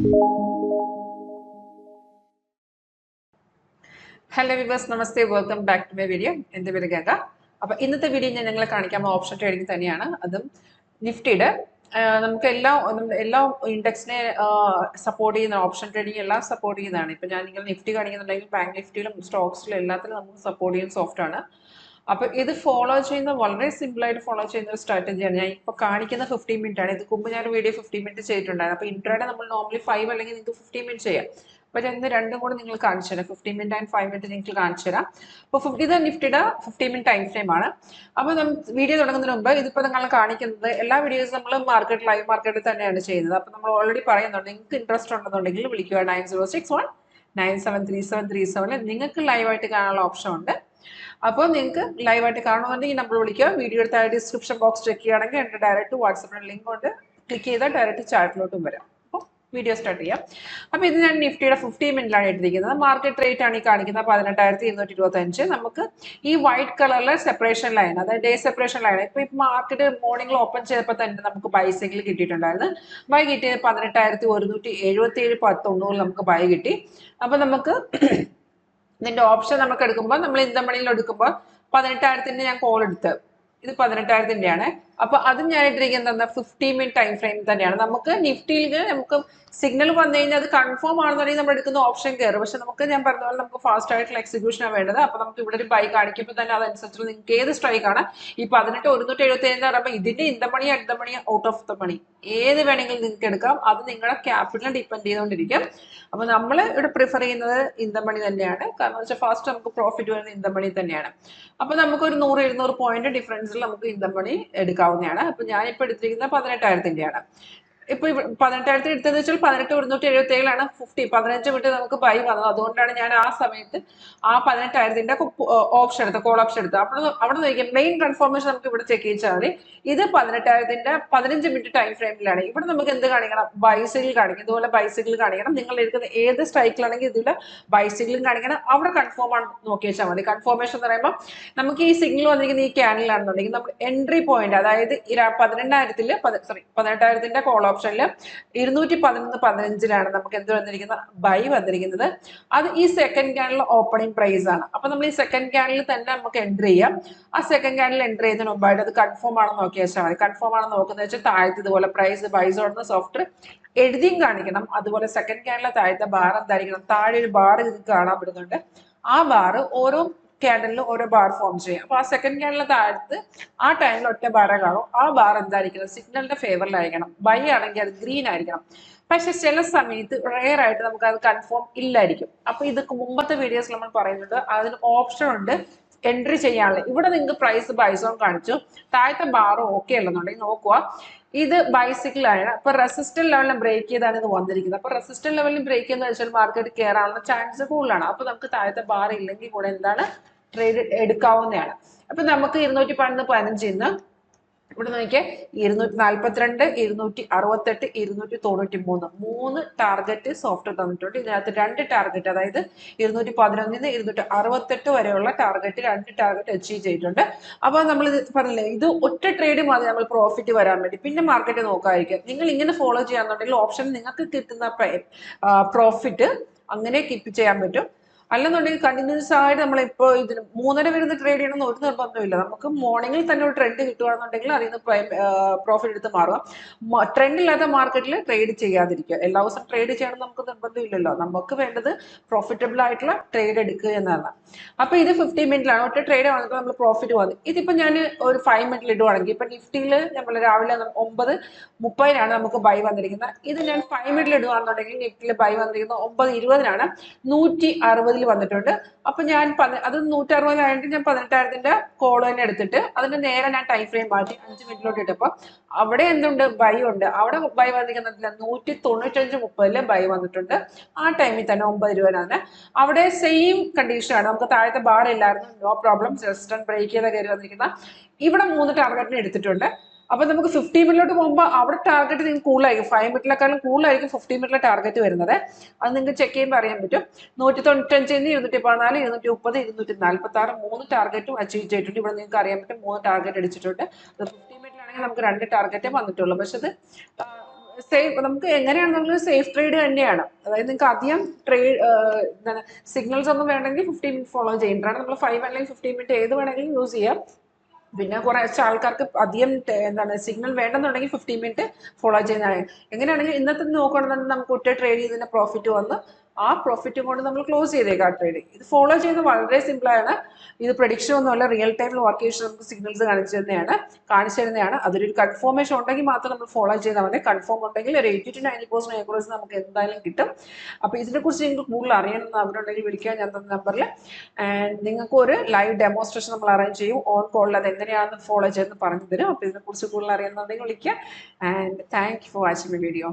Hello viewers, namaste, welcome back to my video. In the video Ganga. അപ്പോൾ ഇന്നത്തെ video ഞാൻ നിങ്ങളെ കാണിക്കാൻ ഓപ്ഷൻ ട്രേഡിംഗ് തന്നെയാണ്. അതും നിഫ്റ്റിയുടെ നമുക്ക് എല്ലാ ഇൻഡെക്സിനെ സപ്പോർട്ട് ചെയ്യുന്ന ഓപ്ഷൻ ട്രേഡിംഗ് എല്ലാം സപ്പോർട്ട് ചെയ്യുന്നതാണ്. ഇപ്പോൾ ഞാൻ നിങ്ങൾ നിഫ്റ്റി കാണിക്കുന്നുണ്ടെങ്കിൽ ബാങ്ക് നിഫ്റ്റിയിലും സ്റ്റോക്സിലും എല്ലാത്തിലും നമുക്ക് സപ്പോർട്ട് ചെയ്യുന്ന സോഫ്റ്റാണ്. അപ്പോൾ ഇത് ഫോളോ ചെയ്യുന്ന വളരെ സിമ്പിളായിട്ട് ഫോളോ ചെയ്യുന്ന ഒരു സ്ട്രാറ്റജിയാണ്. ഞാൻ ഇപ്പോൾ കാണിക്കുന്ന 15 മിനിറ്റ് ആണ്. ഇത് മുമ്പ് ഞാൻ വീഡിയോ 15 മിനിറ്റ് ചെയ്തിട്ടുണ്ടായിരുന്നു. അപ്പോൾ ഇൻട്രാഡേ നമ്മൾ നോർമലി 5 അല്ലെങ്കിൽ നിങ്ങൾക്ക് 15 മിനിറ്റ് ചെയ്യാം. അപ്പോൾ ഞാൻ രണ്ടും കൂടെ നിങ്ങൾ കാണിച്ചു തരാം. 15 മിനിറ്റ് ആൻഡ് 5 മിനിറ്റ് നിങ്ങൾക്ക് കാണിച്ചു തരാം. അപ്പോൾ ഇത് നിഫ്റ്റിയുടെ 15 മിനിറ്റ് ടൈം ഫ്രെയിം ആണ്. അപ്പോൾ നമ്മൾ വീഡിയോ തുടങ്ങുന്നതിന് മുമ്പ് ഇതിപ്പോൾ നിങ്ങൾ കാണിക്കുന്നത് എല്ലാ വീഡിയോസും നമ്മൾ ലൈവ് മാർക്കറ്റിൽ തന്നെയാണ് ചെയ്യുന്നത്. അപ്പോൾ നമ്മൾ ഓൾറെഡി പറയുന്നുണ്ട്, നിങ്ങൾക്ക് ഇൻട്രസ്റ്റ് ഉണ്ടെന്നുണ്ടെങ്കിൽ വിളിക്കുക 9061973737. നിങ്ങൾക്ക് ലൈവായിട്ട് കാണാനുള്ള ഓപ്ഷൻ ഉണ്ട്. അപ്പോൾ നിങ്ങൾക്ക് ലൈവായിട്ട് കാണുന്നുണ്ടെങ്കിൽ നമ്മൾ വിളിക്കുക. വീഡിയോ എടുത്ത ഡിസ്ക്രിപ്ഷൻ ബോക്സ് ചെക്ക് ചെയ്യുകയാണെങ്കിൽ എൻ്റെ ഡയറക്റ്റ് വാട്സാപ്പിൽ ലിങ്ക് ഉണ്ട്. ക്ലിക്ക് ചെയ്താൽ ഡയറക്റ്റ് ചാറ്റിലോട്ടും വരാം. വീഡിയോ സ്റ്റാർട്ട് ചെയ്യാം. അപ്പോൾ ഇത് ഞാൻ നിഫ്റ്റിയുടെ 15 മിനിറ്റിലാണ് എടുത്തിരിക്കുന്നത്. മാർക്കറ്റ് റേറ്റ് ആണ് ഈ കാണിക്കുന്നത് 18,225. നമുക്ക് ഈ വൈറ്റ് കളറിലെ സെപ്പറേഷൻ ലൈൻ, അതായത് ഡേ സെപ്പറേഷൻ ലൈൻ. ഇപ്പോൾ മാർക്കറ്റ് മോർണിംഗിൽ ഓപ്പൺ ചെയ്തപ്പോൾ തന്നെ നമുക്ക് ബൈ സിഗ്നൽ കിട്ടിയിട്ടുണ്ടായിരുന്നു. ബൈ കിട്ടിയത് 18,177.90 നമുക്ക് ബൈ കിട്ടി. അപ്പോൾ നമുക്ക് ഇതിൻ്റെ ഓപ്ഷൻ നമുക്ക് എടുക്കുമ്പോൾ നമ്മൾ ഇന്ത മണിയിൽ എടുക്കുമ്പോൾ 18,000 ഞാൻ കോൾ എടുത്ത്, ഇത് 18,000 അപ്പൊ അതും ഞാൻ ഇട്ടിരിക്കുന്നത് 15 മിനിറ്റ് ടൈം ഫ്രെയിം തന്നെയാണ്. നമുക്ക് നിഫ്റ്റിയിൽ നമുക്ക് സിഗ്നൽ വന്നു കഴിഞ്ഞാൽ അത് കൺഫേം ആണെന്നുണ്ടെങ്കിൽ നമ്മൾ എടുക്കുന്ന ഓപ്ഷൻ കയറും. പക്ഷെ നമുക്ക് ഞാൻ പറഞ്ഞ പോലെ നമുക്ക് ഫാസ്റ്റ് ആയിട്ടുള്ള എക്സിക്യൂഷനാണ് വേണ്ടത്. അപ്പൊ നമുക്ക് ഇവിടെ ഒരു ബൈ കാണിക്കുമ്പോൾ തന്നെ അതനുസരിച്ച് നിങ്ങൾക്ക് ഏത് സ്ട്രൈക്കാണ് ഈ 18,177 എന്ന് പറയുമ്പോൾ ഇതിന്റെ in the money out of the money ഏത് വേണമെങ്കിലും നിങ്ങൾക്ക് എടുക്കാം. അത് നിങ്ങളുടെ ക്യാപിറ്റലിനെ ഡിപ്പെൻഡ് ചെയ്തുകൊണ്ടിരിക്കും. അപ്പൊ നമ്മൾ ഇവിടെ പ്രിഫർ ചെയ്യുന്നത് ഇന്ത മണി തന്നെയാണ്. കാരണം വെച്ചാൽ ഫാസ്റ്റ് നമുക്ക് പ്രോഫിറ്റ് വരുന്നത് ഇന്ത മണി തന്നെയാണ്. അപ്പൊ നമുക്ക് ഒരു 100-200 പോയിന്റ് ഡിഫറൻസിൽ നമുക്ക് ഇന്ത മണി എടുക്കാവുന്നതാണ്. അപ്പൊ ഞാനിപ്പോൾ എടുത്തിരിക്കുന്നത് 18,000 ഇപ്പൊ 18,000 എടുത്തതെന്ന് വെച്ചാൽ 18,177 15 മിനിറ്റ് നമുക്ക് ബൈ വന്നത്. അതുകൊണ്ടാണ് ഞാൻ ആ സമയത്ത് ആ 18,000 ഓപ്ഷൻ എടുത്തത്, കോൾ ഓപ്ഷൻ എടുത്തത്. അപ്പോൾ അവിടെ നോക്കിയാൽ മെയിൻ കൺഫർമേഷൻ നമുക്ക് ഇവിടെ ചെക്ക് ചെയ്താൽ മതി. ഇത് 18,000 15 മിനിറ്റ് ടൈം ഫ്രെയിമിലാണ്. ഇവിടെ നമുക്ക് എന്ത് കാണിക്കണം? ബൈസിക്കിൾ കാണിക്കണം. ഇതുപോലെ ബൈസിക്കിൾ കാണിക്കണം. നിങ്ങൾ എടുക്കുന്ന ഏത് സ്ട്രൈക്കിലാണെങ്കിൽ ഇതിൽ ബൈസിക്കിളും കാണിക്കണം. അവിടെ കൺഫേം ആണ് നോക്കി വെച്ചാൽ മതി. കൺഫർമേഷൻ എന്ന് പറയുമ്പോൾ നമുക്ക് ഈ സിഗ്നൽ വന്നിരിക്കുന്ന ഈ ക്യാനിലാണെന്നുണ്ടെങ്കിൽ നമ്മൾ എൻട്രി പോയിന്റ്, അതായത് 18,000 കോൾ ഓപ്ഷനിൽ 211.15 നമുക്ക് എന്ത് വന്നിരിക്കുന്നത്? ബൈ വന്നിരിക്കുന്നത്. അത് ഈ സെക്കൻഡ് ക്യാനിലെ ഓപ്പണിംഗ് പ്രൈസ് ആണ്. അപ്പൊ നമ്മൾ ഈ സെക്കൻഡ് ക്യാനിൽ തന്നെ നമുക്ക് എൻട്രി ചെയ്യാം. ആ സെക്കൻഡ് ക്യാനിൽ എൻട്രി ചെയ്യുന്നതിന് മുമ്പായിട്ട് അത് കൺഫേം ആണെന്ന് നോക്കി വെച്ചാൽ മതി. കൺഫേം ആണെന്ന് നോക്കുന്നത് വെച്ചാൽ താഴത്ത് ഇതുപോലെ പ്രൈസ് ബൈസ് ഓടുന്ന സോഫ്റ്റ് എഴുതിയും കാണിക്കണം. അതുപോലെ സെക്കൻഡ് ക്യാനിലെ താഴത്തെ ബാർ എന്തായിരിക്കണം? താഴെ ഒരു ബാർ ഇത് കാണാൻ പറ്റുന്നുണ്ട്. ആ ബാർ ഓരോ ക്യാൻഡലിൽ ഓരോ ബാർ ഫോം ചെയ്യും. അപ്പൊ ആ സെക്കൻഡ് ക്യാൻഡലിലെ താഴത്ത് ആ ടൈമിൽ ഒറ്റ ബാറെ കാണും. ആ ബാർ എന്തായിരിക്കണം? സിഗ്നലിന്റെ ഫേവറിലായിരിക്കണം. ബൈ ആണെങ്കിൽ അത് ഗ്രീൻ ആയിരിക്കണം. പക്ഷെ ചില സമയത്ത് റെയർ ആയിട്ട് നമുക്ക് അത് കൺഫേം ഇല്ലായിരിക്കും. അപ്പൊ ഇത് മുമ്പത്തെ വീഡിയോസ് നമ്മൾ പറയുന്നുണ്ട്, അതിന് ഓപ്ഷൻ ഉണ്ട് എൻട്രി ചെയ്യാനുള്ള. ഇവിടെ നിങ്ങൾക്ക് പ്രൈസ് ബൈസോൺ കാണിച്ചു, താഴത്തെ ബാർ ഓക്കെ അല്ലെന്നുണ്ടെങ്കിൽ നോക്കുക. ഇത് ബൈസിക്കിൾ ആണ്. അപ്പൊ റെസിസ്റ്റന്റ് ലെവലിൽ ബ്രേക്ക് ചെയ്താണ് ഇത് വന്നിരിക്കുന്നത്. അപ്പൊ റെസിസ്റ്റന്റ് ലെവലിൽ ബ്രേക്ക് ചെയ്യുന്ന വെച്ചാൽ മാർക്കറ്റ് കയറാനുള്ള ചാൻസ് കൂടുതലാണ്. അപ്പൊ നമുക്ക് താഴത്തെ ബാർ ഇല്ലെങ്കിൽ കൂടെ എന്താണ് ട്രേഡ് എടുക്കാവുന്നതാണ്. അപ്പൊ നമുക്ക് 215 ഇവിടെ നോക്കിയാൽ 242, 268, 293 3 ടാർഗറ്റ് സോഫ്റ്റ് തന്നിട്ടുണ്ട്. ഇതിനകത്ത് 2 ടാർഗറ്റ്, അതായത് 211 268 വരെയുള്ള ടാർഗറ്റ് 2 ടാർഗറ്റ് അച്ചീവ് ചെയ്തിട്ടുണ്ട്. അപ്പൊ നമ്മൾ ഇത് പറഞ്ഞില്ലേ, ഇത് ഒറ്റ ട്രേഡ് മതി നമ്മൾ പ്രോഫിറ്റ് വരാൻ വേണ്ടി. പിന്നെ മാർക്കറ്റ് നോക്കാതിരിക്കും. നിങ്ങൾ ഇങ്ങനെ ഫോളോ ചെയ്യാന്നുണ്ടെങ്കിൽ ഓപ്ഷൻ നിങ്ങൾക്ക് കിട്ടുന്ന പ്രോഫിറ്റ് അങ്ങനെ കീപ്പ് ചെയ്യാൻ പറ്റും. അല്ലെന്നുണ്ടെങ്കിൽ കണ്ടിന്യൂസ് ആയിട്ട് നമ്മളിപ്പോൾ ഇതിന് 3:30 വരുന്ന ട്രേഡ് ചെയ്യണമെന്ന് ഒരു നിർബന്ധമില്ല. നമുക്ക് മോർണിംഗിൽ തന്നെ ഒരു ട്രെൻഡ് കിട്ടുകയാണെന്നുണ്ടെങ്കിൽ അതിൽ നിന്ന് പ്രോഫിറ്റ് എടുത്ത് മാറുക. ട്രെൻഡ് ഇല്ലാത്ത മാർക്കറ്റിൽ ട്രേഡ് ചെയ്യാതിരിക്കുക. എല്ലാ ദിവസവും ട്രേഡ് ചെയ്യണം നമുക്ക് നിർബന്ധമില്ലല്ലോ. നമുക്ക് വേണ്ടത് പ്രോഫിറ്റബിൾ ആയിട്ടുള്ള ട്രേഡ് എടുക്കുക എന്നതാണ്. അപ്പൊ ഇത് 15 മിനിറ്റിലാണ് ഒറ്റ ട്രേഡ് വന്നിട്ട് നമ്മൾ പ്രോഫിറ്റ് വന്നു. ഇതിപ്പോ ഞാൻ ഒരു 5 മിനിറ്റിൽ ഇടുവാണെങ്കിൽ ഇപ്പൊ നിഫ്റ്റിയിൽ നമ്മൾ രാവിലെ 9:30 നമുക്ക് ബൈ വന്നിരിക്കുന്നത്. ഇത് ഞാൻ 5 മിനിറ്റിൽ ഇടുകയാണെന്നുണ്ടെങ്കിൽ നിഫ്റ്റിയിൽ ബൈ വന്നിരിക്കുന്നത് 9:20 160 വന്നിട്ടുണ്ട്. അപ്പൊ ഞാൻ അത് 160 ആയിട്ട് ഞാൻ 18,000 കോൾ തന്നെ എടുത്തിട്ട് അതിന്റെ നേരെ ഞാൻ ടൈം ഫ്രെയിം മാറ്റി 5 മിനിറ്റിലോട്ട് ഇട്ടപ്പോൾ അവിടെ എന്തുണ്ട്? ബൈ ഉണ്ട്. അവിടെ ബൈ വന്നിരിക്കുന്നില്ല 195.30 ബൈ വന്നിട്ടുണ്ട്. ആ ടൈമിൽ തന്നെ 9:20 അവിടെ സെയിം കണ്ടീഷൻ ആണ്. നമുക്ക് താഴത്തെ ബാർ ഇല്ലായിരുന്നു, നോ പ്രോബ്ലം. ജസ്റ്റ് ബ്രേക്ക് ചെയ്ത കയറി വന്നിരിക്കുന്ന ഇവിടെ 3 ടാർഗറ്റിന് എടുത്തിട്ടുണ്ട്. അപ്പൊ നമുക്ക് 50 മിനിറ്റിലോട്ട് പോകുമ്പോൾ അവിടെ ടാർഗറ്റ് നിങ്ങൾക്ക് കൂടുതലായിരിക്കും. 5 മിനിറ്റിലേക്കാളും കൂടുതലായിരിക്കും 50 മിനിറ്റിലെ ടാർഗറ്റ് വരുന്നത്. അത് നിങ്ങൾക്ക് ചെക്ക് ചെയ്യുമ്പോൾ അറിയാൻ പറ്റും. 195 214 230 246 3 ടാർഗറ്റും അച്ചീവ് ചെയ്തിട്ടുണ്ട്. ഇവിടെ നിങ്ങൾക്ക് അറിയാൻ പറ്റും 3 ടാർഗറ്റ് അടിച്ചിട്ടുണ്ട്. അത് 50 മിനിറ്റിലാണെങ്കിൽ നമുക്ക് 2 ടാർഗറ്റേ വന്നിട്ടുള്ളൂ. പക്ഷെ അത് സേഫ് നമുക്ക് എങ്ങനെയാണെന്നുള്ളത് സേഫ് ട്രേഡ് തന്നെയാണ്. അതായത് നിങ്ങൾക്ക് അധികം ട്രേഡ് എന്താണ് സിഗ്നൽസ് ഒന്നും വേണമെങ്കിൽ 15 മിനിറ്റ് ഫോളോ ചെയ്യേണ്ടതാണ്. നമ്മൾ 5 അല്ലെങ്കിൽ 15 മിനിറ്റ് ഏത് വേണമെങ്കിലും യൂസ് ചെയ്യാം. പിന്നെ കുറച്ച് ആൾക്കാർക്ക് അധികം എന്താണ് സിഗ്നൽ വേണമെന്നുണ്ടെങ്കിൽ 15 മിനിറ്റ് ഫോളോ ചെയ്യുന്നതാണ്. എങ്ങനെയാണെങ്കിൽ ഇന്നത്തെ നോക്കുകയാണെന്നുണ്ടെങ്കിൽ നമുക്ക് ഒറ്റ ട്രേഡ് ചെയ്തതിന്റെ പ്രോഫിറ്റ് വന്ന് ആ പ്രോഫിറ്റും കൊണ്ട് നമ്മൾ ക്ലോസ് ചെയ്തേക്കാം ട്രേഡ്. ഇത് ഫോളോ ചെയ്യുന്നത് വളരെ സിമ്പിളാണ്. ഇത് പ്രഡിക്ഷൻ ഒന്നുമല്ല, റിയൽ ടൈമിൽ വർക്ക് ചെയ്ത് നമുക്ക് സിഗ്നൽസ് കാണിച്ചു തരുന്നതാണ്. അതൊരു കൺഫോർമേഷൻ ഉണ്ടെങ്കിൽ മാത്രം നമ്മൾ ഫോളോ ചെയ്താൽ മതി. കൺഫേം ഉണ്ടെങ്കിൽ ഒരു 80 to 90% ഏക്കറേഴ്സ് നമുക്ക് എന്തായാലും കിട്ടും. അപ്പോൾ ഇതിനെക്കുറിച്ച് നിങ്ങൾക്ക് കൂടുതൽ അറിയണമെന്ന് അവരുണ്ടെങ്കിൽ വിളിക്കാൻ ഞാൻ തന്ന നമ്പറിൽ. ആൻഡ് നിങ്ങൾക്ക് ഒരു ലൈവ് ഡെമോൺസ്ട്രേഷൻ നമ്മൾ അറേഞ്ച് ചെയ്യും ഓൺ കോളിൽ. അത് എങ്ങനെയാണെന്ന് ഫോളോ ചെയ്തെന്ന് പറഞ്ഞു തരും. അപ്പോൾ ഇതിനെക്കുറിച്ച് കൂടുതൽ അറിയുന്നുണ്ടെങ്കിൽ വിളിക്കുക. And thank you for watching my video.